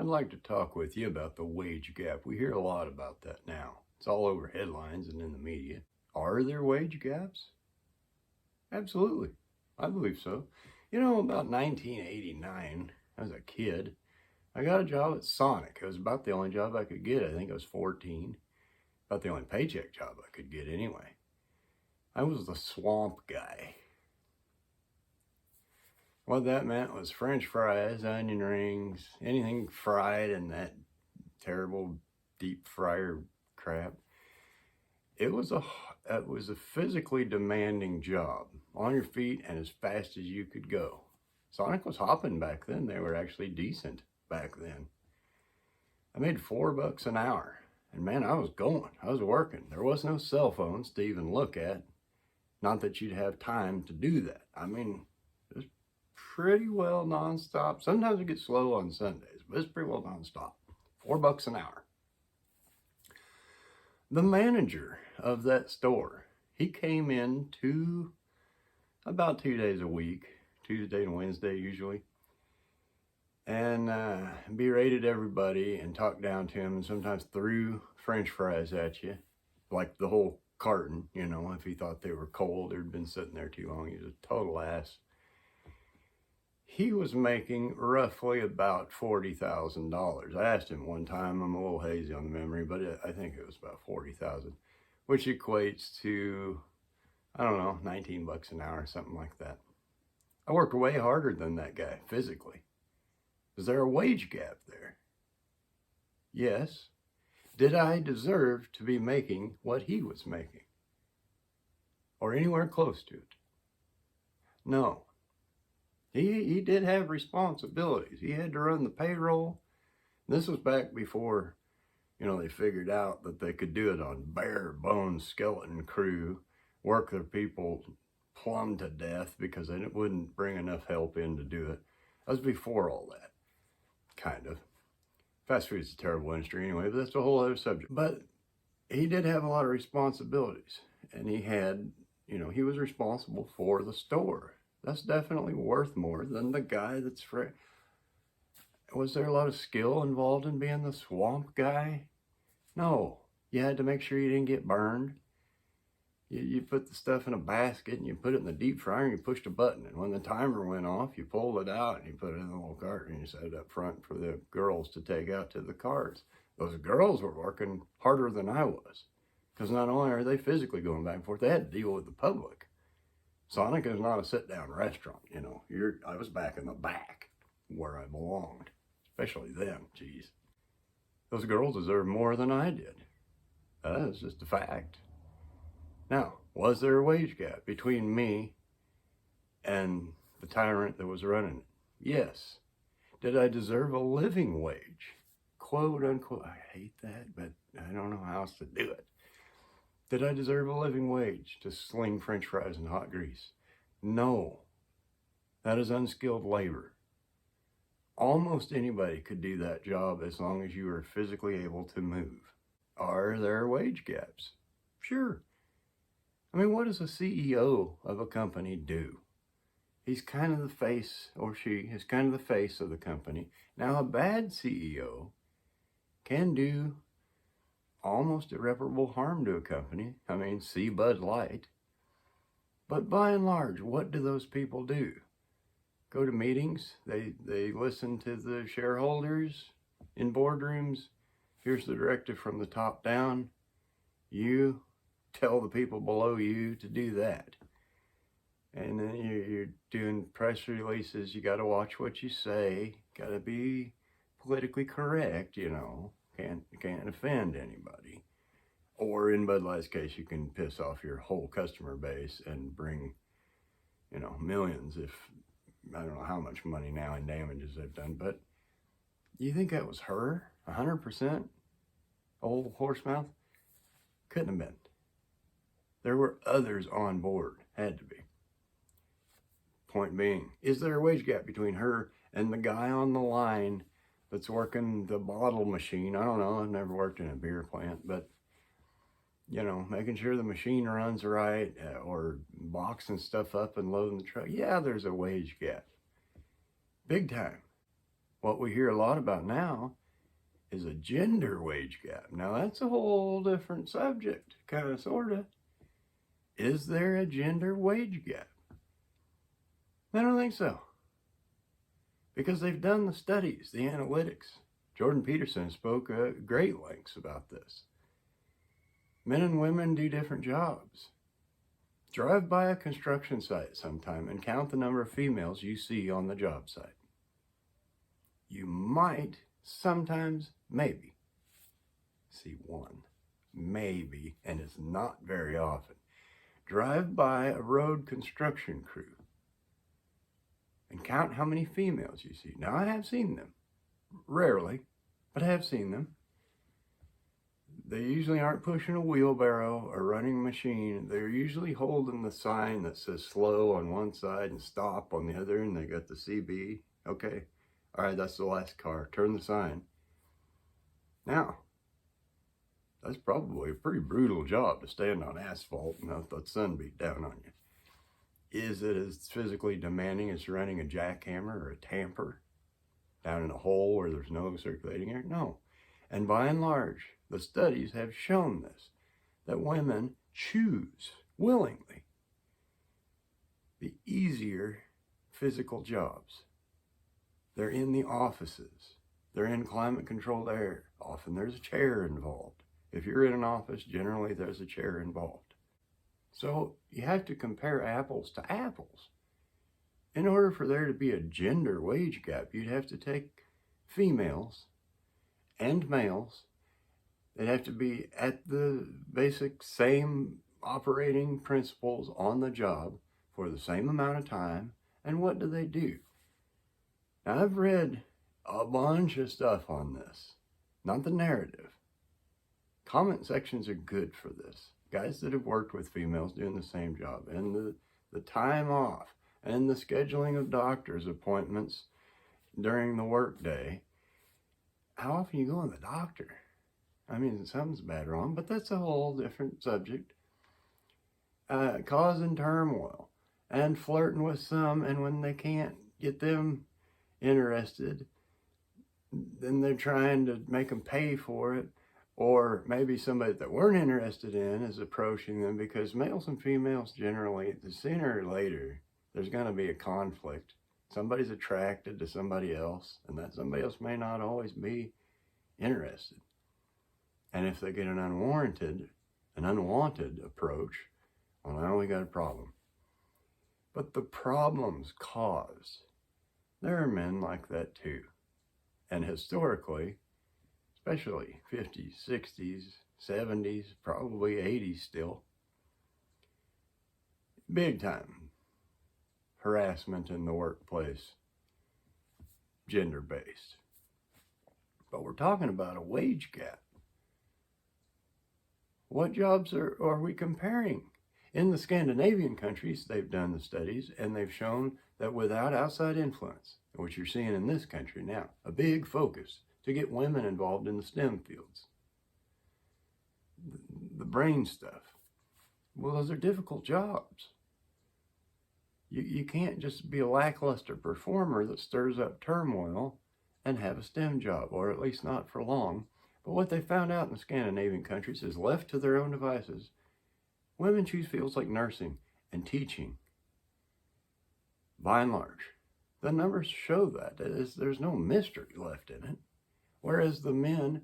I'd like to talk with you about the wage gap. We hear a lot about that now. It's all over headlines and in the media. Are there wage gaps? Absolutely. I believe so. You know, about 1989, as a kid, I got a job at Sonic. It was about the only job I could get. I think I was 14. About the only paycheck job I could get anyway. I was the swamp guy. What that meant was French fries, onion rings, anything fried in that terrible deep fryer crap. It was a physically demanding job, on your feet and as fast as you could go. Sonic was hopping back then. They were actually decent back then. I made $4 an hour, and man, I was going. I was working. There was no cell phones to even look at. Not that you'd have time to do that. I mean, it was pretty well nonstop. Sometimes it gets slow on Sundays, but it's pretty well nonstop. $4 an hour. The manager of that store, he came in about 2 days a week, Tuesday and Wednesday usually, and berated everybody and talked down to him and sometimes threw French fries at you, like the whole carton, you know, if he thought they were cold or had been sitting there too long. He was a total ass. He was making roughly about $40,000. I asked him one time, I'm a little hazy on the memory, but I think it was about $40,000, which equates to, I don't know, $19 an hour, something like that. I worked way harder than that guy, physically. Is there a wage gap there? Yes. Did I deserve to be making what he was making? Or anywhere close to it? No. He did have responsibilities. He had to run the payroll. This was back before, you know, they figured out that they could do it on bare bones skeleton crew, work their people plumb to death because they wouldn't bring enough help in to do it. That was before all that, kind of. Fast food is a terrible industry anyway, but that's a whole other subject. But he did have a lot of responsibilities, and he had, you know, he was responsible for the store. That's definitely worth more than the guy that's Was there a lot of skill involved in being the swamp guy? No. You had to make sure you didn't get burned. You put the stuff in a basket and you put it in the deep fryer and you pushed a button. And when the timer went off, you pulled it out and you put it in the little cart and you set it up front for the girls to take out to the cars. Those girls were working harder than I was. Because not only are they physically going back and forth, they had to deal with the public. Sonic is not a sit-down restaurant, you know. I was back in the back where I belonged. Especially them, geez. Those girls deserve more than I did. That's just a fact. Now, was there a wage gap between me and the tyrant that was running it? Yes. Did I deserve a living wage? Quote unquote. I hate that, but I don't know how else to do it. Did I deserve a living wage to sling French fries in hot grease? No. That is unskilled labor. Almost anybody could do that job as long as you are physically able to move. Are there wage gaps? Sure. I mean, what does a CEO of a company do? He's kind of the face, or she is kind of the face of the company. Now, a bad CEO can do almost irreparable harm to a company. I mean, see Bud Light. But by and large, what do those people do? Go to meetings, they listen to the shareholders in boardrooms. Here's the directive from the top down. You tell the people below you to do that. And then you're doing press releases. You got to watch what you say. Got to be politically correct, you know. Can't offend anybody. Or in Bud Light's case, you can piss off your whole customer base and bring, you know, millions, if I don't know how much money now in damages they've done. But do you think that was her? 100%? Old horse mouth? Couldn't have been. There were others on board. Had to be. Point being, is there a wage gap between her and the guy on the line that's working the bottle machine? I don't know. I've never worked in a beer plant, but, you know, making sure the machine runs right, or boxing stuff up and loading the truck. Yeah, there's a wage gap. Big time. What we hear a lot about now is a gender wage gap. Now that's a whole different subject, kind of, sort of. Is there a gender wage gap? I don't think so. Because they've done the studies, the analytics. Jordan Peterson spoke at great lengths about this. Men and women do different jobs. Drive by a construction site sometime and count the number of females you see on the job site. You might, sometimes, maybe, see one. Maybe, and it's not very often. Drive by a road construction crew and count how many females you see. Now, I have seen them. Rarely, but I have seen them. They usually aren't pushing a wheelbarrow or running a machine. They're usually holding the sign that says slow on one side and stop on the other, and they got the CB. Okay, all right, that's the last car. Turn the sign. Now, that's probably a pretty brutal job to stand on asphalt and let the sun beat down on you. Is it as physically demanding as running a jackhammer or a tamper down in a hole where there's no circulating air? No. And by and large, the studies have shown this, that women choose willingly the easier physical jobs. They're in the offices. They're in climate-controlled air. Often there's a chair involved. If you're in an office, generally there's a chair involved. So you have to compare apples to apples. In order for there to be a gender wage gap, you'd have to take females and males. They'd have to be at the basic same operating principles on the job for the same amount of time. And what do? Now, I've read a bunch of stuff on this, not the narrative. Comment sections are good for this. Guys that have worked with females doing the same job, and the time off, and the scheduling of doctor's appointments during the workday. How often you go to the doctor? I mean, something's bad wrong, but that's a whole different subject. Causing turmoil and flirting with some, and when they can't get them interested, then they're trying to make them pay for it. Or maybe somebody that weren't interested in is approaching them, because males and females generally, sooner or later, there's going to be a conflict. Somebody's attracted to somebody else, and that somebody else may not always be interested. And if they get an unwanted approach, well, now we got a problem. But the problems caused, there are men like that too. And historically, especially 50s, 60s, 70s, probably 80s still, big time harassment in the workplace, gender-based. But we're talking about a wage gap. What jobs are we comparing? In the Scandinavian countries, they've done the studies, and they've shown that without outside influence, which you're seeing in this country now, a big focus to get women involved in the STEM fields, the brain stuff. Well, those are difficult jobs. You can't just be a lackluster performer that stirs up turmoil and have a STEM job, or at least not for long. But what they found out in the Scandinavian countries is, left to their own devices, women choose fields like nursing and teaching. By and large, the numbers show that. There's no mystery left in it. Whereas the men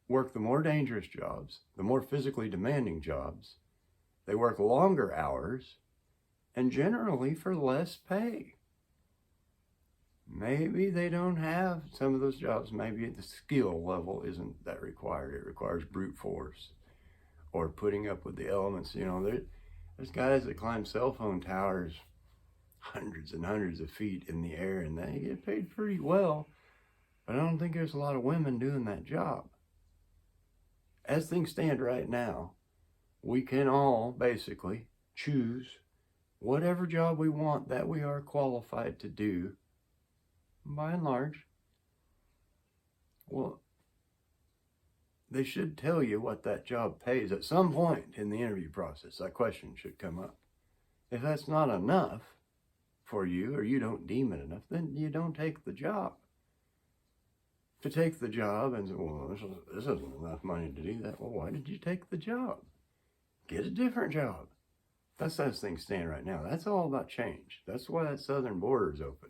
work the more dangerous jobs, the more physically demanding jobs. They work longer hours, and generally for less pay. Maybe they don't have some of those jobs. Maybe the skill level isn't that required. It requires brute force or putting up with the elements. You know, there's guys that climb cell phone towers hundreds and hundreds of feet in the air, and they get paid pretty well. But I don't think there's a lot of women doing that job. As things stand right now, we can all basically choose whatever job we want that we are qualified to do. By and large, well, they should tell you what that job pays at some point in the interview process. That question should come up. If that's not enough for you, or you don't deem it enough, then you don't take the job. to take the job and say, well, this isn't enough money to do that. Well, why did you take the job? Get a different job. That's as things stand right now. That's all about change. That's why that southern border is open.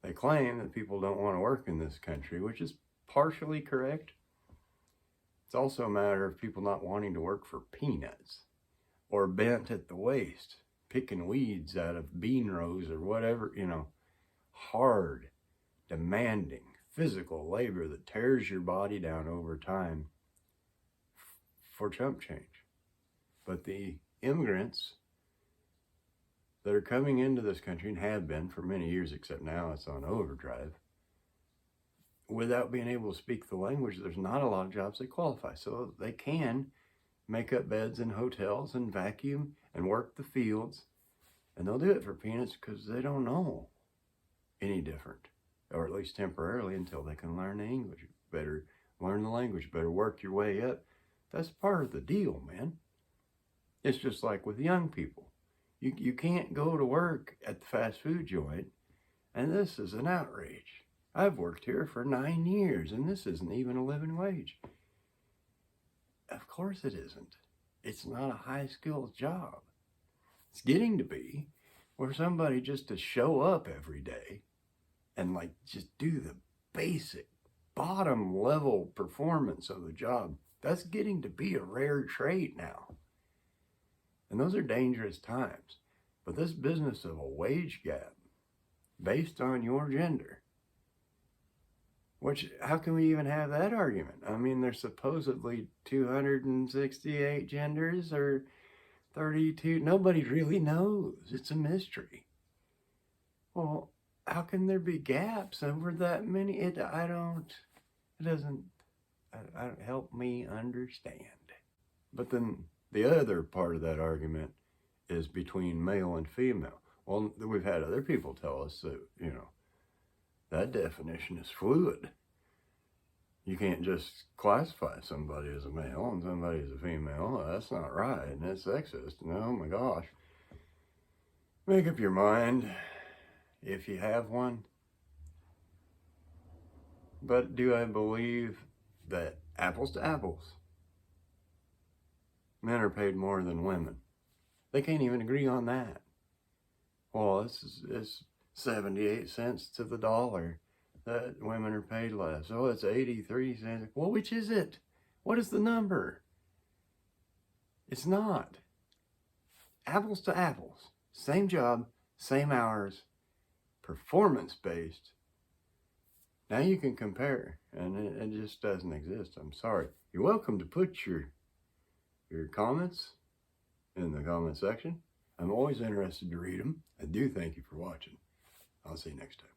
They claim that people don't want to work in this country, which is partially correct. It's also a matter of people not wanting to work for peanuts or bent at the waist, picking weeds out of bean rows or whatever, hard, demanding, physical labor that tears your body down over time for chump change. But the immigrants that are coming into this country and have been for many years, except now it's on overdrive, without being able to speak the language, there's not a lot of jobs that qualify. So they can make up beds in hotels and vacuum and work the fields, and they'll do it for peanuts because they don't know any different, or at least temporarily, until they can learn the English better, learn the language better, work your way up. That's part of the deal, man. It's just like with young people. You can't go to work at the fast food joint, and this is an outrage. I've worked here for 9 years, and this isn't even a living wage. Of course it isn't. It's not a high-skilled job. It's getting to be where somebody just to show up every day and just do the basic bottom level performance of the job, that's getting to be a rare trait now. And those are dangerous times. But this business of a wage gap based on your gender, how can we even have that argument? I mean, there's supposedly 268 genders or 32. Nobody really knows. It's a mystery. Well, how can there be gaps over that many? It doesn't help me understand. But then the other part of that argument is between male and female. Well, we've had other people tell us that, that definition is fluid. You can't just classify somebody as a male and somebody as a female. That's not right, and that's sexist. Oh my gosh. Make up your mind if you have one. But do I believe that apples to apples, men are paid more than women? They can't even agree on that. Well, it's 78 cents to the dollar that women are paid less. Oh, it's 83 cents. Well, which is it? What is the number? It's not. Apples to apples. Same job, same hours, performance-based. Now you can compare, and it just doesn't exist. I'm sorry. You're welcome to put your comments in the comment section. I'm always interested to read them. I do thank you for watching. I'll see you next time.